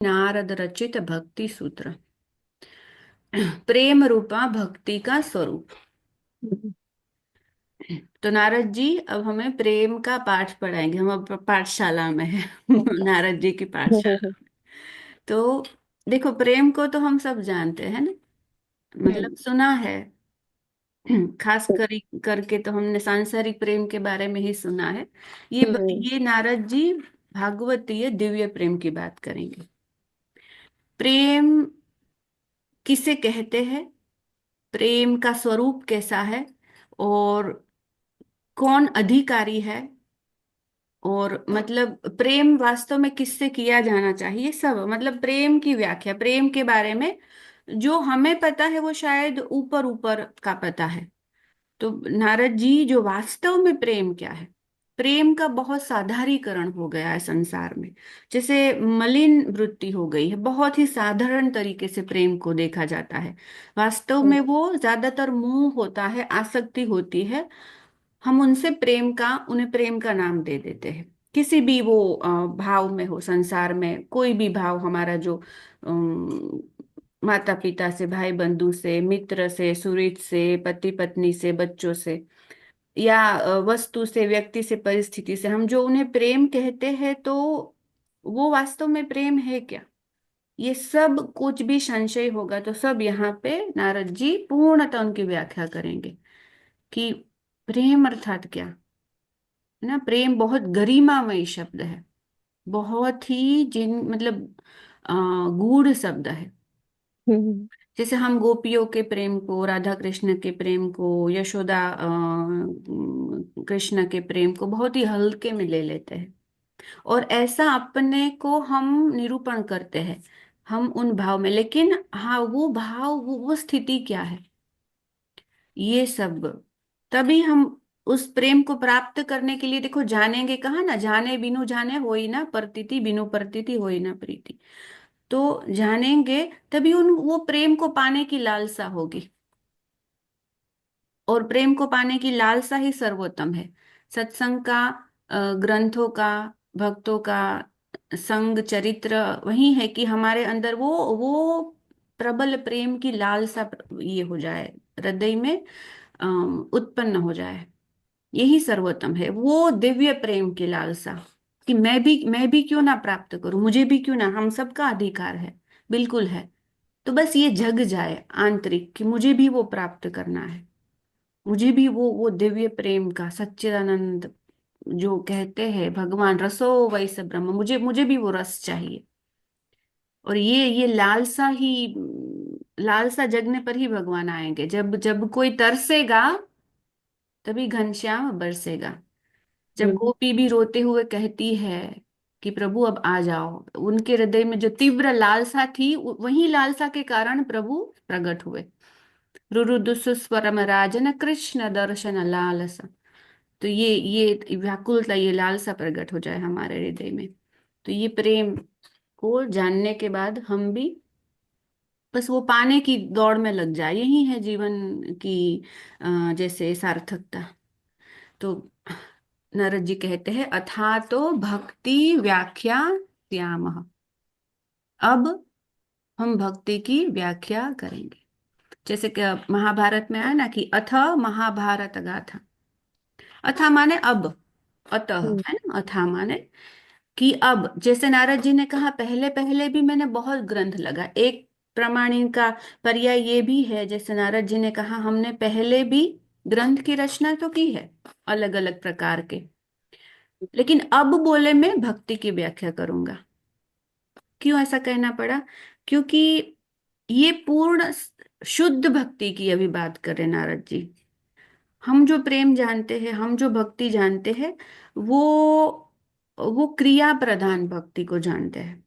नारद रचित भक्ति सूत्र। प्रेम रूपा भक्ति का स्वरूप। हम्म। तो नारद जी अब हमें प्रेम का पाठ पढ़ाएंगे। हम अब पाठशाला में है नारद जी की पाठशाला में। तो देखो, प्रेम को तो हम सब जानते हैं ना, मतलब सुना है। खास करके तो हमने सांसारिक प्रेम के बारे में ही सुना है। ये नारद जी भागवतीय दिव्य प्रेम की बात करेंगे। प्रेम किसे कहते हैं, प्रेम का स्वरूप कैसा है, और कौन अधिकारी है, और मतलब प्रेम वास्तव में किससे किया जाना चाहिए, सब मतलब प्रेम की व्याख्या, प्रेम के बारे में जो हमें पता है वो शायद ऊपर ऊपर का पता है। तो नारद जी जो वास्तव में प्रेम क्या है, प्रेम का बहुत साधारीकरण हो गया है संसार में। जैसे मलिन वृत्ति हो गई है, बहुत ही साधारण तरीके से प्रेम को देखा जाता है। वास्तव में वो ज्यादातर मोह होता है, आसक्ति होती है। हम उन्हें प्रेम का नाम दे देते हैं। किसी भी वो भाव में हो, संसार में कोई भी भाव हमारा जो माता पिता से, भाई बंधु से, मित्र से, सुहृद से, पति पत्नी से, बच्चों से, या वस्तु से, व्यक्ति से, परिस्थिति से, हम जो उन्हें प्रेम कहते हैं, तो वो वास्तव में प्रेम है क्या? ये सब कुछ भी संशय होगा तो सब यहाँ पे नारद जी पूर्णतः उनकी व्याख्या करेंगे कि प्रेम अर्थात क्या है ना। प्रेम बहुत गरिमामय शब्द है, बहुत ही जिन मतलब अ, गूढ़ शब्द है। जैसे हम गोपियों के प्रेम को, राधा कृष्ण के प्रेम को, यशोदा कृष्ण के प्रेम को बहुत ही हल्के में ले लेते हैं, और ऐसा अपने को हम निरूपण करते हैं, हम उन भाव में। लेकिन हाँ, वो भाव, वो स्थिति क्या है, ये सब तभी हम उस प्रेम को प्राप्त करने के लिए, देखो, जानेंगे कहाँ ना, जाने बिनु जाने होई ना प्रतीति, बिनु प्रतीति होई ना प्रीति। तो जानेंगे तभी उन वो प्रेम को पाने की लालसा होगी, और प्रेम को पाने की लालसा ही सर्वोत्तम है। सत्संग का, ग्रंथों का, भक्तों का संग, चरित्र वही है कि हमारे अंदर वो प्रबल प्रेम की लालसा ये हो जाए, हृदय में उत्पन्न हो जाए। यही सर्वोत्तम है, वो दिव्य प्रेम की लालसा, कि मैं भी क्यों ना प्राप्त करूं, मुझे भी क्यों ना, हम सबका अधिकार है, बिल्कुल है। तो बस ये जग जाए आंतरिक कि मुझे भी वो प्राप्त करना है, मुझे भी वो दिव्य प्रेम का सच्चिदानंद, जो कहते हैं भगवान रसो वैसे ब्रह्म, मुझे मुझे भी वो रस चाहिए। और ये लालसा ही, लालसा जगने पर ही भगवान आएंगे। जब जब कोई तरसेगा तभी घनश्याम बरसेगा। जब गोपी भी रोते हुए कहती है कि प्रभु अब आ जाओ, उनके हृदय में जो तीव्र लालसा थी, वही लालसा के कारण प्रभु प्रकट हुए। रुरुदु सुस्वरम राजन कृष्ण दर्शन लालसा। तो ये व्याकुलता, ये लालसा प्रकट हो जाए हमारे हृदय में। तो ये प्रेम को जानने के बाद हम भी बस वो पाने की दौड़ में लग जाए, यही है जीवन की जैसे सार्थकता। तो नारद जी कहते हैं, अथा तो भक्ति व्याख्या श्यामः। अब हम भक्ति की व्याख्या करेंगे। जैसे कि महाभारत में है ना कि अथ महाभारत गाथा। अथा माने अब, अतः है ना, अथा माने कि अब। जैसे नारद जी ने कहा, पहले पहले भी मैंने बहुत ग्रंथ लगा, एक प्रमाणिन का पर्याय ये भी है। जैसे नारद जी ने कहा, हमने पहले भी ग्रंथ की रचना तो की है अलग अलग प्रकार के, लेकिन अब बोले मैं भक्ति की व्याख्या करूंगा। क्यों ऐसा कहना पड़ा? क्योंकि ये पूर्ण शुद्ध भक्ति की अभी बात कर रहे नारद जी। हम जो प्रेम जानते हैं, हम जो भक्ति जानते हैं, वो वो क्रिया प्रधान भक्ति को जानते हैं।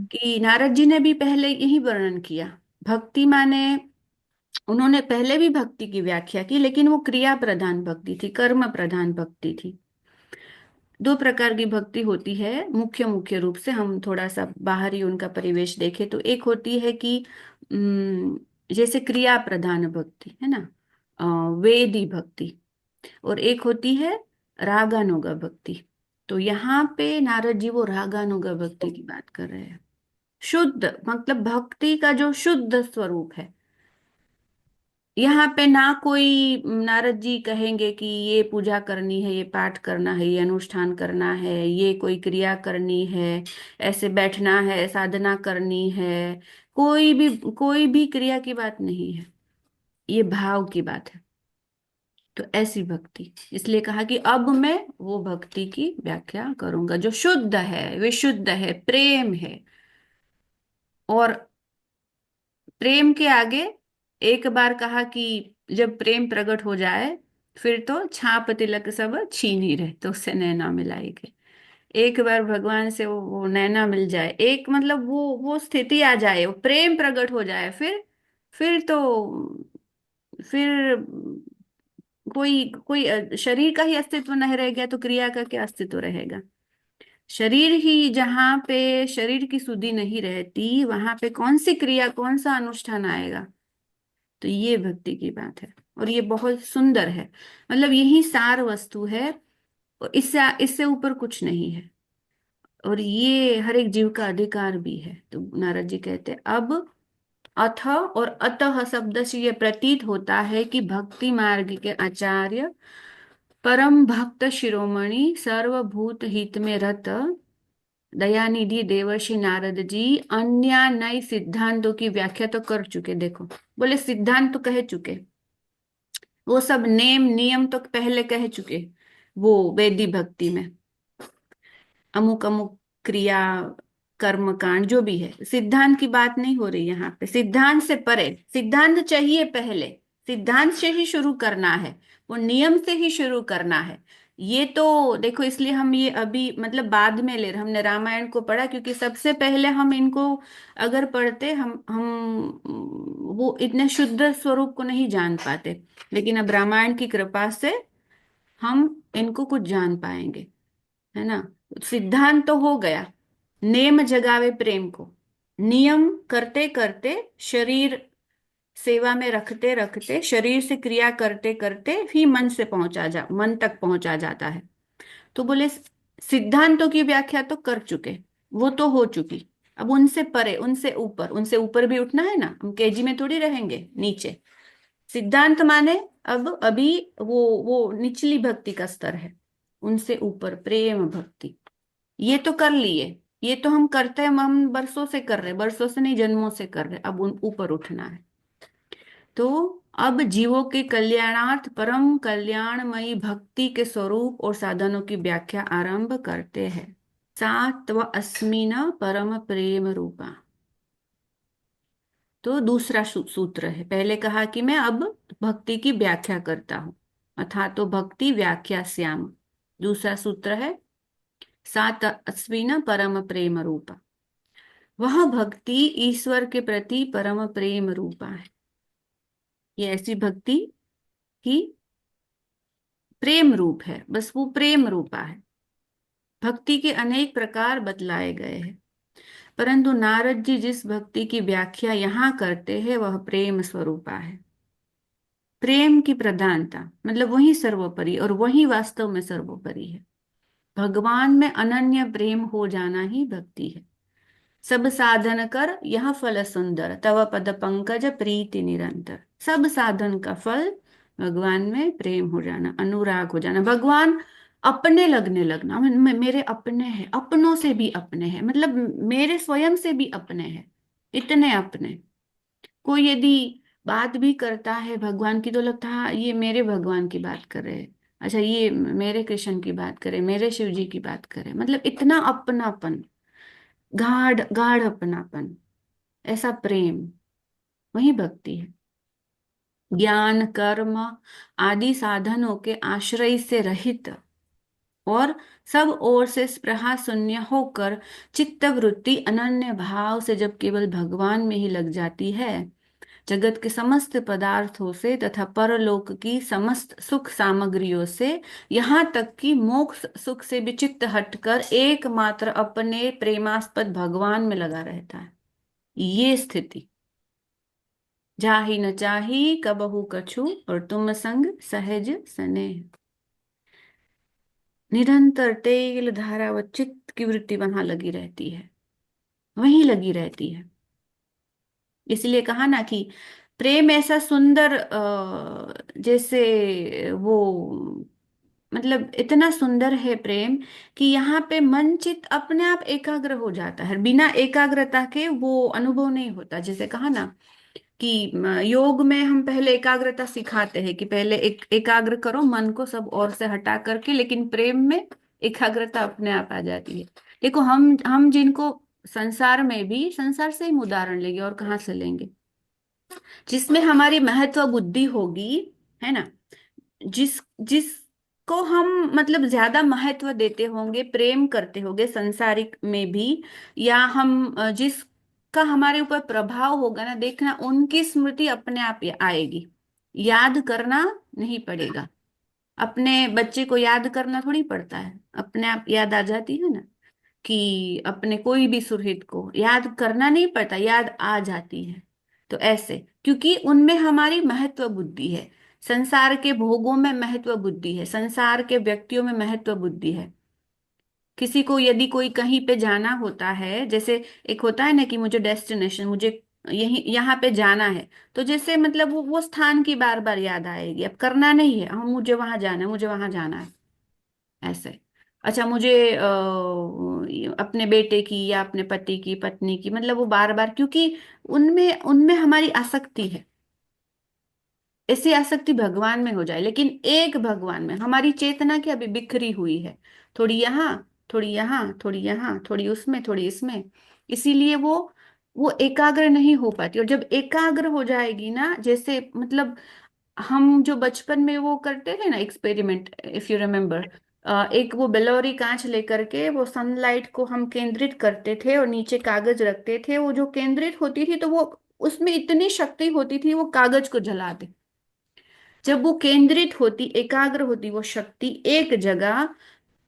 कि नारद जी ने भी पहले यही वर्णन किया। भक्ति माने, उन्होंने पहले भी भक्ति की व्याख्या की, लेकिन वो क्रिया प्रधान भक्ति थी, कर्म प्रधान भक्ति थी। दो प्रकार की भक्ति होती है मुख्य मुख्य रूप से, हम थोड़ा सा बाहरी उनका परिवेश देखें तो एक होती है कि जैसे क्रिया प्रधान भक्ति है ना, अ, वेदी भक्ति, और एक होती है रागानुगा भक्ति। तो यहाँ पे नारद जी वो रागानुगा भक्ति की बात कर रहे हैं। शुद्ध मतलब भक्ति का जो शुद्ध स्वरूप है। यहाँ पे ना कोई नारद जी कहेंगे कि ये पूजा करनी है, ये पाठ करना है, ये अनुष्ठान करना है, ये कोई क्रिया करनी है, ऐसे बैठना है, साधना करनी है। कोई भी क्रिया की बात नहीं है, ये भाव की बात है। तो ऐसी भक्ति, इसलिए कहा कि अब मैं वो भक्ति की व्याख्या करूंगा जो शुद्ध है, विशुद्ध है, प्रेम है। और प्रेम के आगे एक बार कहा कि जब प्रेम प्रकट हो जाए फिर तो छाप तिलक सब छीन ही रहे, तो उससे नैना मिलाएंगे। एक बार भगवान से वो नैना मिल जाए, एक मतलब वो स्थिति आ जाए, वो प्रेम प्रकट हो जाए, फिर तो फिर कोई कोई शरीर का ही अस्तित्व नहीं रह गया तो क्रिया का क्या अस्तित्व रहेगा। शरीर ही जहाँ पे शरीर की सुधि नहीं रहती वहां पे कौन सी क्रिया, कौन सा अनुष्ठान आएगा। तो ये भक्ति की बात है, और ये बहुत सुंदर है। मतलब यही सार वस्तु है, और इससे इससे ऊपर कुछ नहीं है। और ये हर एक जीव का अधिकार भी है। तो नारद जी कहते हैं अब अथ और अतः शब्द से ये प्रतीत होता है कि भक्ति मार्ग के आचार्य परम भक्त शिरोमणि सर्वभूत हित में रत दयानिधि देवर्षि नारद जी अन्य नए सिद्धांतों की व्याख्या तो कर चुके। देखो, बोले सिद्धांत तो कह चुके, वो सब नेम नियम तो पहले कह चुके, वो वेदी भक्ति में अमुक अमुक क्रिया कर्म कांड जो भी है। सिद्धांत की बात नहीं हो रही यहाँ पे, सिद्धांत से परे। सिद्धांत चाहिए पहले, सिद्धांत से ही शुरू करना है, वो नियम से ही शुरू करना है। ये तो देखो, इसलिए हम ये अभी मतलब बाद में ले रहे, हमने रामायण को पढ़ा क्योंकि सबसे पहले हम इनको अगर पढ़ते, हम वो इतने शुद्ध स्वरूप को नहीं जान पाते। लेकिन अब रामायण की कृपा से हम इनको कुछ जान पाएंगे, है ना। सिद्धांत तो हो गया, नेम जगावे प्रेम को, नियम करते करते शरीर सेवा में रखते रखते शरीर से क्रिया करते करते ही मन तक पहुंचा जाता है। तो बोले सिद्धांतों की व्याख्या तो कर चुके, वो तो हो चुकी। अब उनसे परे, उनसे ऊपर भी उठना है ना, हम केजी में थोड़ी रहेंगे नीचे। सिद्धांत माने अब अभी वो निचली भक्ति का स्तर है, उनसे ऊपर प्रेम भक्ति। ये तो कर लिए, ये तो हम करते हैं, हम बरसों से कर रहे, बरसों से नहीं जन्मों से कर रहे, अब उन ऊपर उठना है। तो अब जीवों के कल्याणार्थ परम कल्याणमयी भक्ति के स्वरूप और साधनों की व्याख्या आरंभ करते हैं। सात्व अस्मिन परम प्रेम रूपा। तो दूसरा सूत्र है, पहले कहा कि मैं अब भक्ति की व्याख्या करता हूं, अर्थात तो भक्ति व्याख्या श्याम। दूसरा सूत्र है सात अस्विन परम प्रेम रूपा। वह भक्ति ईश्वर के प्रति परम प्रेम रूपा है। ये ऐसी भक्ति की प्रेम रूप है, बस वो प्रेम रूपा है। भक्ति के अनेक प्रकार बतलाए गए हैं, परंतु नारद जी जिस भक्ति की व्याख्या यहाँ करते हैं वह प्रेम स्वरूपा है। प्रेम की प्रधानता मतलब वही सर्वोपरि और वही वास्तव में सर्वोपरि है। भगवान में अनन्य प्रेम हो जाना ही भक्ति है। सब साधन कर यह फल सुंदर, तव पद पंकज प्रीति निरंतर। सब साधन का फल भगवान में प्रेम हो जाना, अनुराग हो जाना, भगवान अपने लगने लगना। मेरे अपने हैं, अपनों से भी अपने हैं, मतलब मेरे स्वयं से भी अपने हैं, इतने अपने। कोई यदि बात भी करता है भगवान की तो लगता है हाँ, ये मेरे भगवान की बात कर रहे हैं, अच्छा ये मेरे कृष्ण की बात करे, मेरे शिव जी की बात करे, मतलब इतना अपनापन, गाढ़ गाढ़ अपनापन, ऐसा प्रेम, वही भक्ति है। ज्ञान कर्म आदि साधनों के आश्रय से रहित और सब ओर से स्पृहा शून्य होकर चित्त वृत्ति अनन्य भाव से जब केवल भगवान में ही लग जाती है, जगत के समस्त पदार्थों से तथा परलोक की समस्त सुख सामग्रियों से, यहाँ तक कि मोक्ष सुख से भी चित्त हटकर एकमात्र अपने प्रेमास्पद भगवान में लगा रहता है। ये स्थिति जाहि न चाही कबहु कछु और तुम संग सहज स्नेह। निरंतर तेल धारा व चित्त की वृत्ति वहां लगी रहती है। वहीं लगी रहती है। इसलिए कहा ना कि प्रेम ऐसा सुंदर, जैसे वो, मतलब इतना सुंदर है प्रेम कि यहाँ पे मन चित अपने आप एकाग्र हो जाता है, बिना एकाग्रता के वो अनुभव नहीं होता। जैसे कहा ना कि योग में हम पहले एकाग्रता सिखाते हैं कि पहले एकाग्र करो मन को सब और से हटा करके, लेकिन प्रेम में एकाग्रता अपने आप आ जाती है। देखो हम जिनको संसार में भी, संसार से ही हम उदाहरण लेंगे और कहाँ से लेंगे, जिसमें हमारी महत्व बुद्धि होगी, है ना, जिसको हम मतलब ज्यादा महत्व देते होंगे, प्रेम करते होंगे संसारिक में भी, या हम जिसका हमारे ऊपर प्रभाव होगा ना, देखना उनकी स्मृति अपने आप आएगी। याद करना नहीं पड़ेगा। अपने बच्चे को याद करना थोड़ी पड़ता है, अपने आप याद आ जाती है ना। कि अपने कोई भी सुहृद को याद करना नहीं पड़ता, याद आ जाती है। तो ऐसे, क्योंकि उनमें हमारी महत्व बुद्धि है, संसार के भोगों में महत्व बुद्धि है, संसार के व्यक्तियों में महत्व बुद्धि है। किसी को यदि कोई कहीं पे जाना होता है, जैसे एक होता है ना कि मुझे डेस्टिनेशन, मुझे यही यहाँ पे जाना है, तो जैसे मतलब वो स्थान की बार बार याद आएगी, अब करना नहीं है, हम मुझे वहां जाना है, मुझे वहां जाना है, ऐसे। अच्छा, मुझे अपने बेटे की या अपने पति की, पत्नी की, मतलब वो बार बार, क्योंकि उनमें उनमें हमारी आसक्ति है। ऐसी आसक्ति भगवान में हो जाए, लेकिन एक भगवान में हमारी चेतना क्या अभी बिखरी हुई है, थोड़ी यहाँ, थोड़ी यहाँ, थोड़ी यहाँ, थोड़ी उसमें, थोड़ी इसमें। इसीलिए वो एकाग्र नहीं हो पाती। और जब एकाग्र हो जाएगी ना, जैसे मतलब हम जो बचपन में वो करते थे ना एक्सपेरिमेंट, इफ यू रिमेम्बर, एक वो बिलोरी कांच लेकर के वो सनलाइट को हम केंद्रित करते थे और नीचे कागज रखते थे, वो जो केंद्रित होती थी तो वो, उसमें इतनी शक्ति होती थी वो कागज को जला दे। जब वो केंद्रित होती, एकाग्र होती वो शक्ति एक जगह,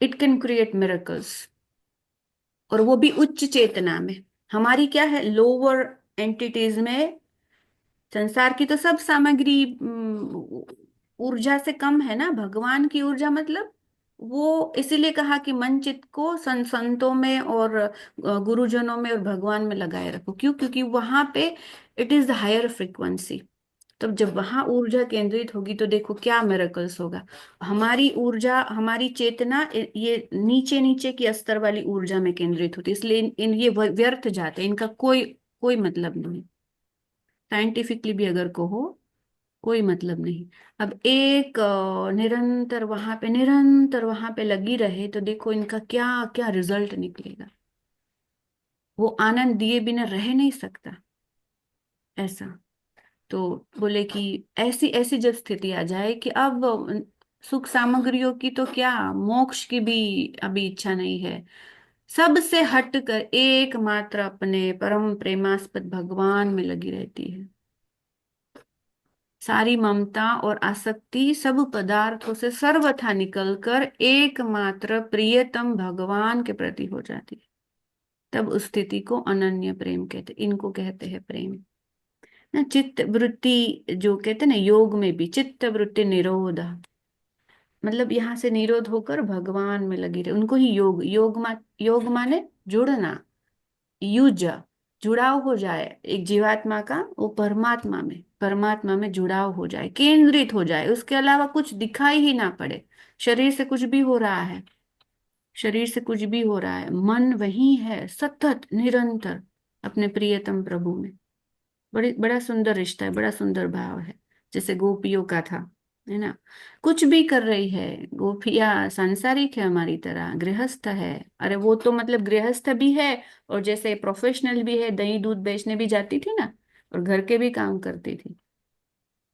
इट कैन क्रिएट मिरेकल्स। और वो भी उच्च चेतना में। हमारी क्या है, लोअर एंटिटीज में, संसार की तो सब सामग्री ऊर्जा से कम है ना, भगवान की ऊर्जा मतलब वो, इसीलिए कहा कि मन चित्त को संतों में और गुरुजनों में और भगवान में लगाए रखो। क्यों? क्योंकि वहां पे it is the higher frequency. तो जब वहां ऊर्जा केंद्रित होगी तो देखो क्या मिरेकल्स होगा। हमारी ऊर्जा, हमारी चेतना ये नीचे नीचे की अस्तर वाली ऊर्जा में केंद्रित होती है, इसलिए इन ये व्यर्थ जाते हैं, इनका कोई कोई मतलब नहीं। साइंटिफिकली भी अगर कहो, कोई मतलब नहीं। अब एक निरंतर वहां पे लगी रहे तो देखो इनका क्या क्या रिजल्ट निकलेगा। वो आनंद दिए बिना रह नहीं सकता, ऐसा। तो बोले कि ऐसी ऐसी जब स्थिति आ जाए कि अब सुख सामग्रियों की तो क्या, मोक्ष की भी अभी इच्छा नहीं है, सबसे हटकर एकमात्र अपने परम प्रेमास्पद भगवान में लगी रहती है। सारी ममता और आसक्ति सब पदार्थों से सर्वथा निकलकर एकमात्र प्रियतम भगवान के प्रति हो जाती है। तब उस स्थिति को अनन्य प्रेम कहते, इनको कहते हैं प्रेम ना। चित्त वृत्ति जो कहते हैं ना, योग में भी चित्त वृत्ति निरोध, मतलब यहाँ से निरोध होकर भगवान में लगी रहे, उनको ही योग, योग माने जुड़ना, युज, जुड़ाव हो जाए एक जीवात्मा का वो परमात्मा में जुड़ाव हो जाए, केंद्रित हो जाए, उसके अलावा कुछ दिखाई ही ना पड़े। शरीर से कुछ भी हो रहा है, शरीर से कुछ भी हो रहा है, मन वही है सतत निरंतर अपने प्रियतम प्रभु में। बड़ी बड़ा सुंदर रिश्ता है, बड़ा सुंदर भाव है। जैसे गोपियों का था, है ना, कुछ भी कर रही है गोपियां, सांसारिक है हमारी तरह, गृहस्थ है। अरे वो तो मतलब गृहस्थ भी है और जैसे प्रोफेशनल भी है, दही दूध बेचने भी जाती थी ना, और घर के भी काम करती थी।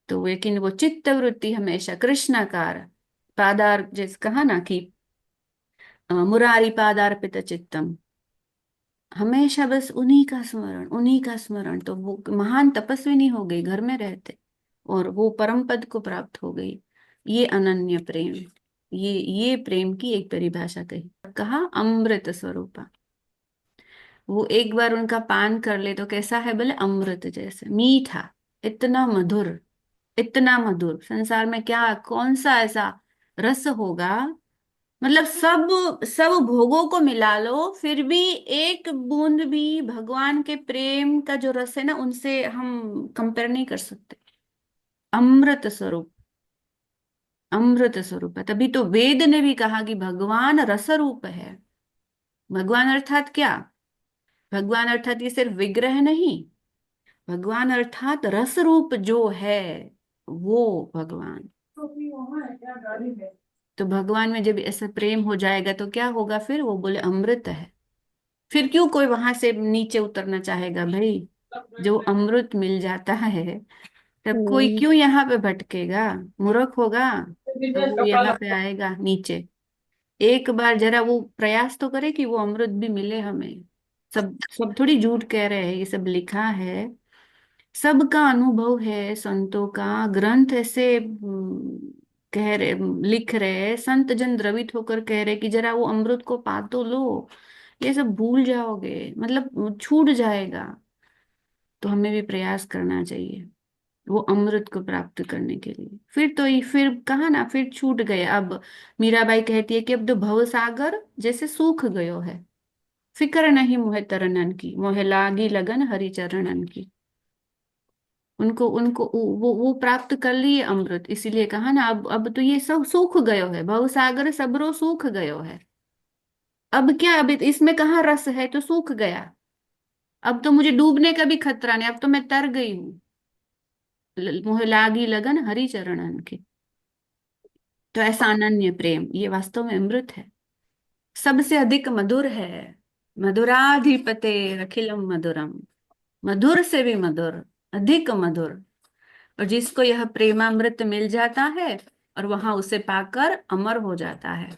तो लेकिन वो चित्त वृत्ति हमेशा कृष्णाकार, पादार, जैसे कहा ना कि मुरारी पादार्पित चित्तम, हमेशा बस उन्हीं का स्मरण, उन्हीं का स्मरण। तो वो महान तपस्विनी हो गई, घर में रहते, और वो परम पद को प्राप्त हो गई। ये अनन्य प्रेम, ये प्रेम की एक परिभाषा कही, कहा अमृत स्वरूपा। वो एक बार उनका पान कर ले तो कैसा है, बोले अमृत जैसे मीठा, इतना मधुर, इतना मधुर। संसार में क्या, कौन सा ऐसा रस होगा मतलब सब सब भोगों को मिला लो, फिर भी एक बूंद भी भगवान के प्रेम का जो रस है ना, उनसे हम कंपेयर नहीं कर सकते। अमृत स्वरूप, अमृत स्वरूप है। तभी तो वेद ने भी कहा कि भगवान रस रूप है। भगवान अर्थात क्या? भगवान अर्थात ये सिर्फ विग्रह नहीं, भगवान अर्थात रस रूप जो है, वो भगवान। तो भगवान में जब ऐसा प्रेम हो जाएगा तो क्या होगा फिर? वो बोले अमृत है। फिर क्यों कोई वहां से नीचे उतरना चाहेगा भाई? जो अमृत मिल जाता है, तब कोई हम्म। क्यों यहाँ पे भटकेगा? मूर्ख होगा तो वो यहाँ पे आएगा नीचे। एक बार जरा वो प्रयास तो करे कि वो अमृत भी मिले हमें। सब सब थोड़ी झूठ कह रहे हैं, ये सब लिखा है, सबका अनुभव है, संतों का ग्रंथ ऐसे कह रहे, लिख रहे, संत जन द्रवित होकर कह रहे कि जरा वो अमृत को पा तो लो, ये सब भूल जाओगे, मतलब छूट जाएगा। तो हमें भी प्रयास करना चाहिए वो अमृत को प्राप्त करने के लिए। फिर तो ये फिर कहा ना, फिर छूट गए अब। मीराबाई कहती है कि अब तो भव सागर जैसे सूख गयो है, फिक्र नहीं मोहे तरनन की, मोहे लागी लगन हरि चरणन की। उनको उनको वो प्राप्त कर लिए अमृत, इसीलिए कहा ना अब तो ये सब सूख गयो है, भव सागर सबरो सूख गयो है। अब क्या? अब इसमें कहाँ रस है? तो सूख गया। अब तो मुझे डूबने का भी खतरा नहीं, अब तो मैं तर गई हूँ। मोह लागी लगन हरि चरणन की। तो ऐसा अनन्य प्रेम ये वास्तव में अमृत है, सबसे अधिक मधुर है। मधुराधिपते अखिलम मधुरम, मधुर से भी मधुर, अधिक मधुर। और जिसको यह प्रेमामृत मिल जाता है और वहां उसे पाकर अमर हो जाता है।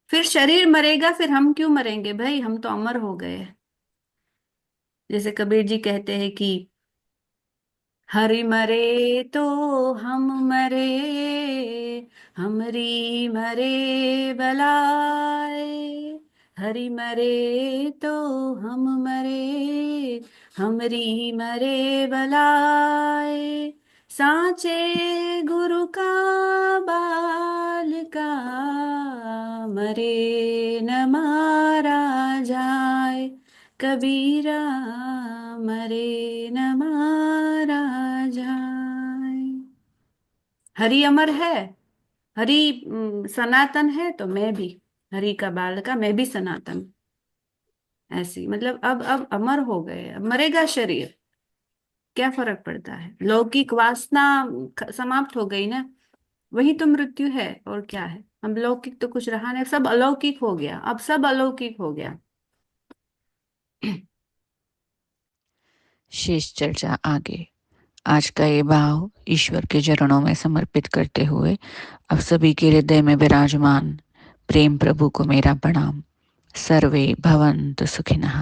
फिर शरीर मरेगा, फिर हम क्यों मरेंगे भाई? हम तो अमर हो गए। जैसे कबीर जी कहते हैं कि हरि मरे तो हम मरे, हमरी मरे बलाए। हरि मरे तो हम मरे, हमरी मरे बलाए। सांचे गुरु का बाल का, मरे न मारा जाए। कबीरा मरे न मारा जाए। हरि अमर है, हरि सनातन है, तो मैं भी हरि का बाल का, मैं भी सनातन। ऐसी मतलब अब अमर हो गए, अब मरेगा शरीर, क्या फर्क पड़ता है? लौकिक वासना समाप्त हो गई ना, वही तो मृत्यु है, और क्या है? हम लौकिक तो कुछ रहा नहीं, सब अलौकिक हो गया, अब सब अलौकिक हो गया। शेष चर्चा आगे। आज का ये भाव ईश्वर के चरणों में समर्पित करते हुए अब सभी के हृदय में विराजमान प्रेम प्रभु को मेरा प्रणाम। सर्वे भवन्तु सुखिनः।